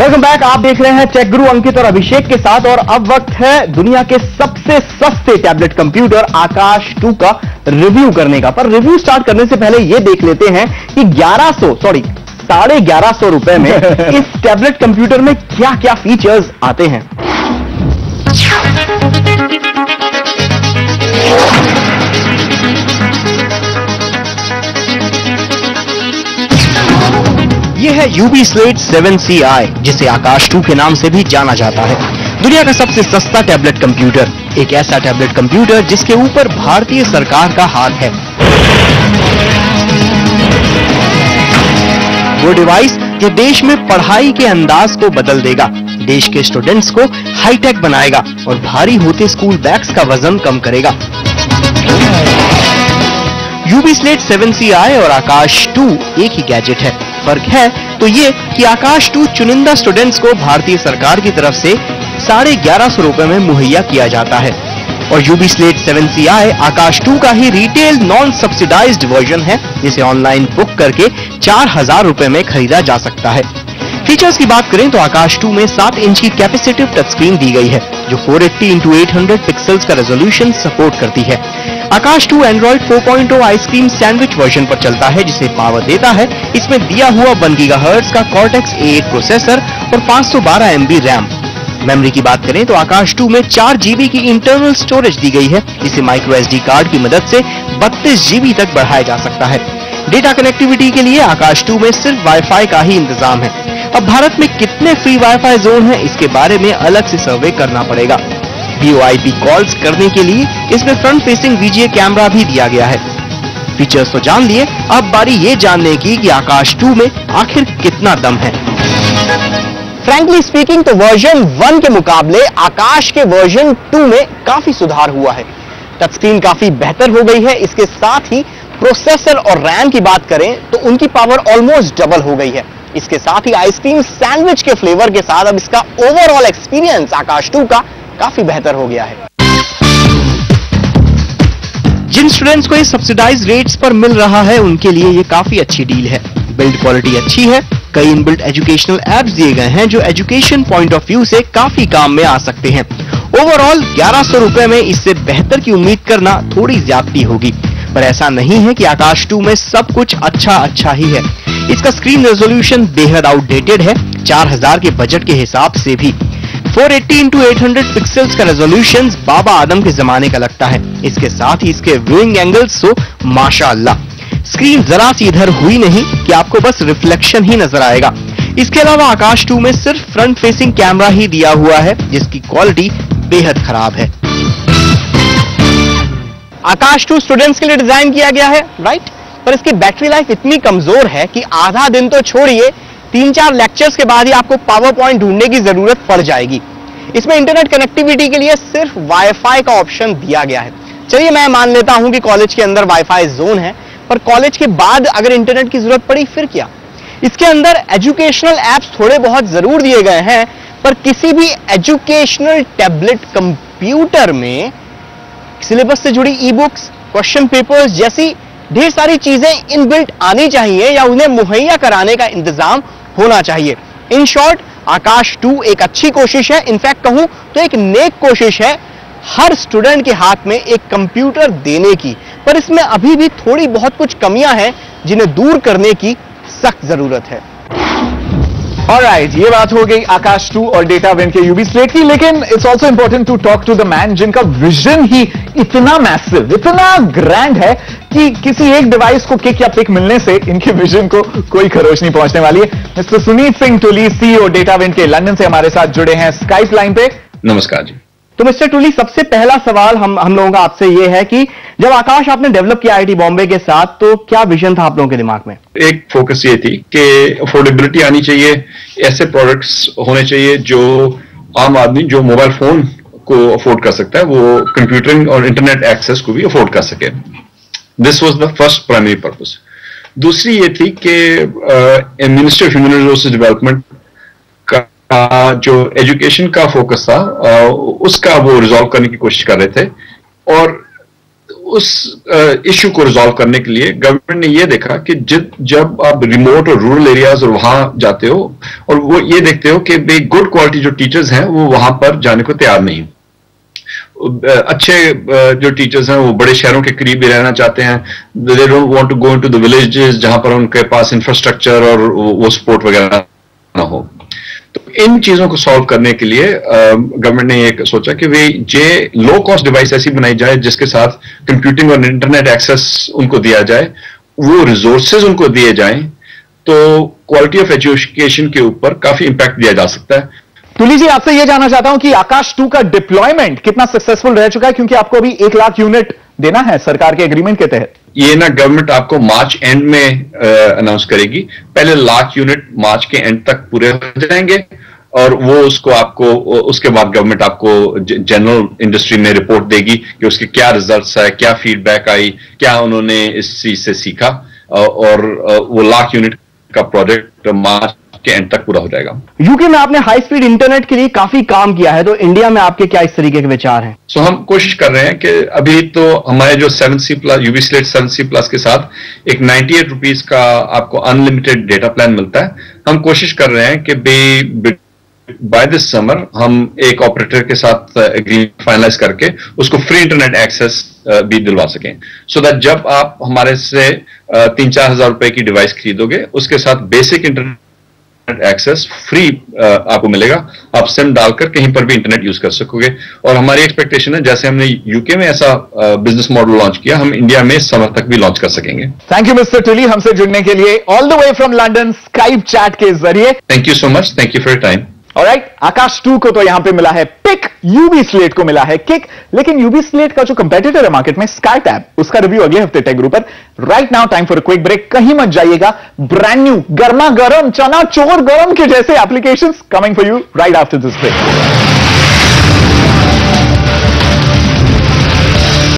Welcome back. आप देख रहे हैं टेक गुरु अंकित और अभिषेक के साथ, और अब वक्त है दुनिया के सबसे सस्ते टैबलेट कंप्यूटर आकाश 2 का रिव्यू करने का। पर रिव्यू स्टार्ट करने से पहले यह देख लेते हैं कि 1150 रुपए में इस टैबलेट कंप्यूटर में क्या क्या फीचर्स आते हैं। यह है यूबी स्लेट 7CI, जिसे आकाश 2 के नाम से भी जाना जाता है। दुनिया का सबसे सस्ता टैबलेट कंप्यूटर, एक ऐसा टैबलेट कंप्यूटर जिसके ऊपर भारतीय सरकार का हाथ है। वो डिवाइस जो देश में पढ़ाई के अंदाज को बदल देगा, देश के स्टूडेंट्स को हाईटेक बनाएगा और भारी होते स्कूल बैग्स का वजन कम करेगा। यूबी स्लेट 7CI और आकाश 2 एक ही गैजेट है। फर्क है तो ये कि आकाश 2 चुनिंदा स्टूडेंट्स को भारतीय सरकार की तरफ से 1150 रुपए में मुहैया किया जाता है, और यूबी स्लेट 7CI आकाश 2 का ही रिटेल नॉन सब्सिडाइज्ड वर्जन है, जिसे ऑनलाइन बुक करके 4000 रुपए में खरीदा जा सकता है। फीचर्स की बात करें तो आकाश 2 में 7 इंच की कैपेसिटिव टच स्क्रीन दी गई है, जो 480x800 पिक्सल्स का रेजोल्यूशन सपोर्ट करती है। आकाश 2 एंड्रॉइड 4.0 आइसक्रीम सैंडविच वर्जन पर चलता है, जिसे पावर देता है इसमें दिया हुआ 1 गीगाहर्ट्ज का कॉर्टेक्स A8 प्रोसेसर और 512 MB रैम। मेमोरी की बात करें तो आकाश 2 में 4 GB की इंटरनल स्टोरेज दी गई है, जिसे माइक्रो SD कार्ड की मदद से 32 GB तक बढ़ाया जा सकता है। डेटा कनेक्टिविटी के लिए आकाश 2 में सिर्फ वाईफाई का ही इंतजाम है। अब भारत में कितने फ्री वाईफाई जोन हैं, इसके बारे में अलग से सर्वे करना पड़ेगा। VoIP कॉल्स करने के लिए इसमें फ्रंट फेसिंग VGA कैमरा भी दिया गया है। फीचर्स तो जान लिए, अब बारी ये जानने की कि आकाश 2 में आखिर कितना दम है। फ्रैंकली स्पीकिंग तो वर्जन 1 के मुकाबले आकाश के वर्जन 2 में काफी सुधार हुआ है। टच स्क्रीन काफी बेहतर हो गई है। इसके साथ ही प्रोसेसर और रैम की बात करें तो उनकी पावर ऑलमोस्ट डबल हो गई है। इसके साथ ही आइसक्रीम सैंडविच के फ्लेवर के साथ अब इसका ओवरऑल एक्सपीरियंस आकाश 2 का काफी बेहतर हो गया है। जिन स्टूडेंट्स को ये सब्सिडाइज रेट्स पर मिल रहा है, उनके लिए ये काफी अच्छी डील है। बिल्ड क्वालिटी अच्छी है, कई इनबिल्ट एजुकेशनल एप्स दिए गए हैं जो एजुकेशन पॉइंट ऑफ व्यू से काफी काम में आ सकते हैं। ओवरऑल 1100 रुपए में इससे बेहतर की उम्मीद करना थोड़ी ज्यादती होगी, पर ऐसा नहीं है कि आकाश 2 में सब कुछ अच्छा ही है। इसका स्क्रीन रेजोल्यूशन बेहद आउटडेटेड है, 4000 के बजट के हिसाब से भी। 480x800 पिक्सल्स का रेजोल्यूशन बाबा आदम के जमाने का लगता है। इसके साथ ही इसके व्यूइंग एंगल्स तो माशाअल्लाह, स्क्रीन जरा सी इधर हुई नहीं कि आपको बस रिफ्लेक्शन ही नजर आएगा। इसके अलावा आकाश 2 में सिर्फ फ्रंट फेसिंग कैमरा ही दिया हुआ है, जिसकी क्वालिटी बेहद खराब है। आकाश 2 स्टूडेंट्स के लिए डिजाइन किया गया है, राइट, पर इसकी बैटरी लाइफ इतनी कमजोर है कि आधा दिन तो छोड़िए, 3-4 लेक्चर्स के बाद ही आपको पावर पॉइंट ढूंढने की जरूरत पड़ जाएगी। इसमें इंटरनेट कनेक्टिविटी के लिए सिर्फ वाईफाई का ऑप्शन दिया गया है। चलिए मैं मान लेता हूं कि कॉलेज के अंदर वाईफाई जोन है, पर कॉलेज के बाद अगर इंटरनेट की जरूरत पड़ी फिर क्या। इसके अंदर एजुकेशनल एप्स थोड़े बहुत जरूर दिए गए हैं, पर किसी भी एजुकेशनल टैबलेट कंप्यूटर में सिलेबस से जुड़ी ई बुक्स, क्वेश्चन पेपर्स जैसी ढेर सारी चीजें इनबिल्ट आनी चाहिए या उन्हें मुहैया कराने का इंतजाम होना चाहिए। इन शॉर्ट, आकाश 2 एक अच्छी कोशिश है, इनफैक्ट कहूं तो एक नेक कोशिश है हर स्टूडेंट के हाथ में एक कंप्यूटर देने की, पर इसमें अभी भी थोड़ी बहुत कुछ कमियां हैं जिन्हें दूर करने की सख्त जरूरत है। ऑलराइट, ये बात हो गई आकाश 2 और डेटा विन के यूबी स्लेट की, लेकिन it's also important to talk to the man जिनका विजन ही इतना मैसिव, इतना ग्रैंड है कि किसी एक डिवाइस को किक या पिक मिलने से इनके विजन को कोई खरोच नहीं पहुंचने वाली है। Mister Sunit Singh टुली, CEO data win के लंदन से हमारे साथ जुड़े हैं स्काइप लाइन पे। नमस्कार जी। तो मिस्टर टुली, सबसे पहला सवाल हम लोगों का आपसे ये है कि जब आकाश आपने डेवलप किया IIT बॉम्बे के साथ, तो क्या विजन था आप लोगों के दिमाग में? एक फोकस ये थी कि अफोर्डेबिलिटी आनी चाहिए, ऐसे प्रोडक्ट्स होने चाहिए जो आम आदमी जो मोबाइल फोन को अफोर्ड कर सकता है, वो कंप्यूटरिंग और इंटरनेट एक्सेस को भी अफोर्ड कर सके। This was the first primary purpose. दूसरी ये थी कि ministry of human resources development जो एजुकेशन का फोकस था, उसका वो रिजॉल्व करने की कोशिश कर रहे थे, और उस इश्यू को रिजॉल्व करने के लिए गवर्नमेंट ने ये देखा कि जब आप रिमोट और रूरल एरियाज और वहां जाते हो और वो ये देखते हो कि भाई गुड क्वालिटी जो टीचर्स हैं वो वहां पर जाने को तैयार नहीं, अच्छे जो टीचर्स हैं वो बड़े शहरों के करीब ही रहना चाहते हैं, they don't want to go into the villages जहां पर उनके पास इंफ्रास्ट्रक्चर और वो सपोर्ट वगैरह ना हो। तो इन चीजों को सॉल्व करने के लिए गवर्नमेंट ने ये सोचा कि वे लो कॉस्ट डिवाइस ऐसी बनाई जाए जिसके साथ कंप्यूटिंग और इंटरनेट एक्सेस उनको दिया जाए, वो रिसोर्सेज उनको दिए जाएं, तो क्वालिटी ऑफ एजुकेशन के ऊपर काफी इंपैक्ट दिया जा सकता है। तुली जी, आपसे यह जानना चाहता हूं कि आकाश 2 का डिप्लॉयमेंट कितना सक्सेसफुल रह चुका है, क्योंकि आपको अभी 1 लाख यूनिट देना है सरकार के एग्रीमेंट के तहत। ये ना गवर्नमेंट आपको मार्च एंड में अनाउंस करेगी, पहले 1 लाख यूनिट मार्च के एंड तक पूरे हो जाएंगे और वो उसको आपको उसके बाद गवर्नमेंट आपको जनरल इंडस्ट्री में रिपोर्ट देगी कि उसके क्या रिजल्ट्स है, क्या फीडबैक आई, क्या उन्होंने इस चीज से सीखा, और वो 1 लाख यूनिट का प्रोजेक्ट मार्च के एंड तक पूरा हो जाएगा। यूके में आपने हाई स्पीड इंटरनेट के लिए काफी काम किया है, तो इंडिया में आपके क्या इस तरीके के विचार हैं? हम कोशिश कर रहे हैं कि अभी तो हमारे जो 7C plus UV slate 7C plus के साथ एक 98 रुपीज का आपको अनलिमिटेड डेटा प्लान मिलता है। हम कोशिश कर रहे हैं कि बाय दिस समर हम एक ऑपरेटर के साथ एग्रीमेंट फाइनलाइज करके उसको फ्री इंटरनेट एक्सेस भी दिलवा सकें, सो दैट जब आप हमारे से 3-4 हजार रुपए की डिवाइस खरीदोगे उसके साथ बेसिक इंटरनेट एक्सेस फ्री आपको मिलेगा, आप सिम डालकर कहीं पर भी इंटरनेट यूज कर सकोगे। और हमारी एक्सपेक्टेशन है जैसे हमने यूके में ऐसा बिजनेस मॉडल लॉन्च किया, हम इंडिया में समर तक भी लॉन्च कर सकेंगे। थैंक यू मिस्टर टुली हमसे जुड़ने के लिए all the way from London Skype chat के जरिए। Thank you so much, thank you for your time. Alright, Akash 2 को तो यहां पे मिला है पिक, यूबी स्लेट को मिला है किक, लेकिन यूबी स्लेट का जो कंपेटिटर है मार्केट में स्काई टैब, उसका रिव्यू अगले हफ्ते टेक ग्रुप पर। Right now time for a quick break, कहीं मत जाइएगा, ब्रांड न्यू गर्मा गर्म चना चोर गरम के जैसे applications coming for you right after this break.